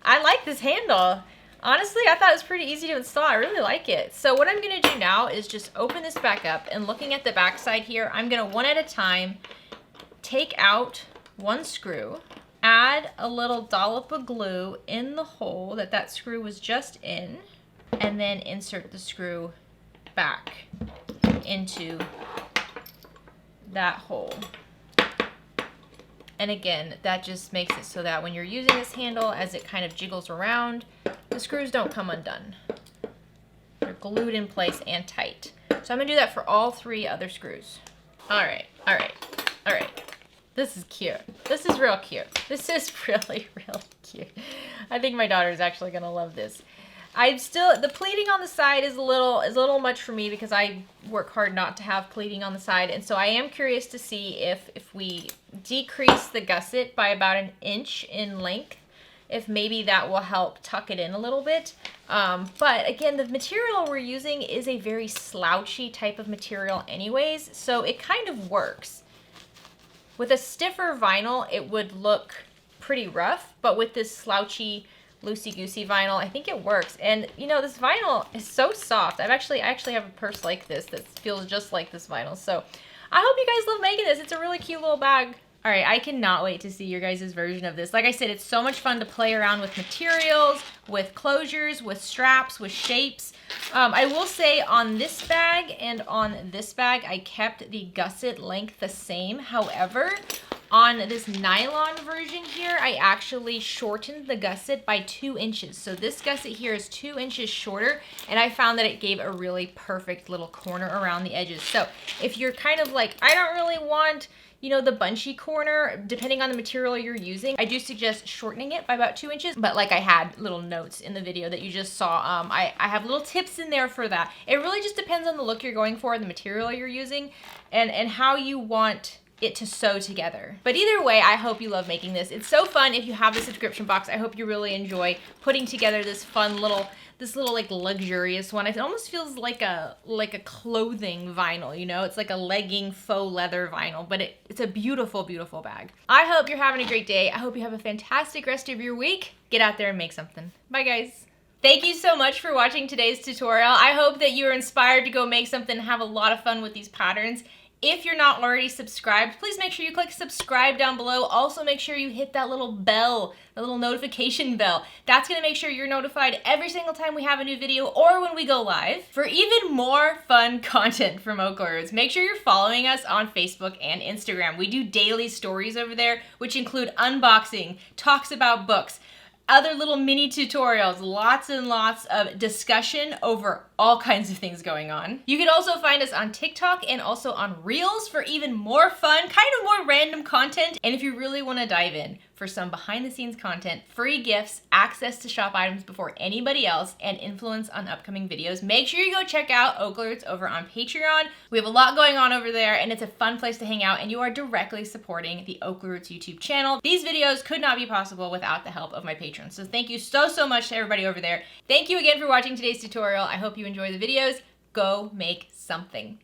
I like this handle. Honestly, I thought it was pretty easy to install. I really like it. So what I'm gonna do now is just open this back up and looking at the back side here, I'm gonna one at a time take out 1 screw, add a little dollop of glue in the hole that screw was just in, and then insert the screw back into that hole. And again, that just makes it so that when you're using this handle, as it kind of jiggles around, the screws don't come undone. They're glued in place and tight. So I'm gonna do that for all 3 other screws. All right. This is cute. This is real cute. This is really, really cute. I think my daughter is actually gonna love this. the pleating on the side is a little much for me because I work hard not to have pleating on the side. And so I am curious to see if we decrease the gusset by about 1 inch in length, if maybe that will help tuck it in a little bit. But again, the material we're using is a very slouchy type of material anyways, so it kind of works. With a stiffer vinyl, it would look pretty rough, but with this slouchy, loosey-goosey vinyl, I think it works. And you know, this vinyl is so soft. I actually have a purse like this that feels just like this vinyl. So I hope you guys love making this. It's a really cute little bag. All right, I cannot wait to see your guys' version of this. Like I said, it's so much fun to play around with materials, with closures, with straps, with shapes. I will say on this bag and on this bag, I kept the gusset length the same. However, on this nylon version here, I actually shortened the gusset by 2 inches. So this gusset here is 2 inches shorter, and I found that it gave a really perfect little corner around the edges. So if you're kind of like, I don't really want, you know, the bunchy corner, depending on the material you're using, I do suggest shortening it by about 2 inches. But like I had little notes in the video that you just saw, I have little tips in there for that. It really just depends on the look you're going for, the material you're using, and how you want it to sew together. But either way, I hope you love making this. It's so fun. If you have the subscription box, I hope you really enjoy putting together this fun little, like luxurious one. It almost feels like a clothing vinyl, you know? It's like a legging faux leather vinyl, but it's a beautiful, beautiful bag. I hope you're having a great day. I hope you have a fantastic rest of your week. Get out there and make something. Bye, guys. Thank you so much for watching today's tutorial. I hope that you are inspired to go make something and have a lot of fun with these patterns. If you're not already subscribed, please make sure you click subscribe down below. Also, make sure you hit that little bell, the little notification bell. That's gonna make sure you're notified every single time we have a new video or when we go live. For even more fun content from OklaRoots, make sure you're following us on Facebook and Instagram. We do daily stories over there, which include unboxing, talks about books, other little mini tutorials, lots and lots of discussion over all kinds of things going on. You can also find us on TikTok and also on Reels for even more fun, kind of more random content. And if you really want to dive in for some behind the scenes content, free gifts, access to shop items before anybody else, and influence on upcoming videos, make sure you go check out OklaRoots over on Patreon. We have a lot going on over there, and it's a fun place to hang out, and you are directly supporting the OklaRoots YouTube channel. These videos could not be possible without the help of my patrons. So thank you so, so much to everybody over there. Thank you again for watching today's tutorial. I hope you enjoy the videos. Go make something.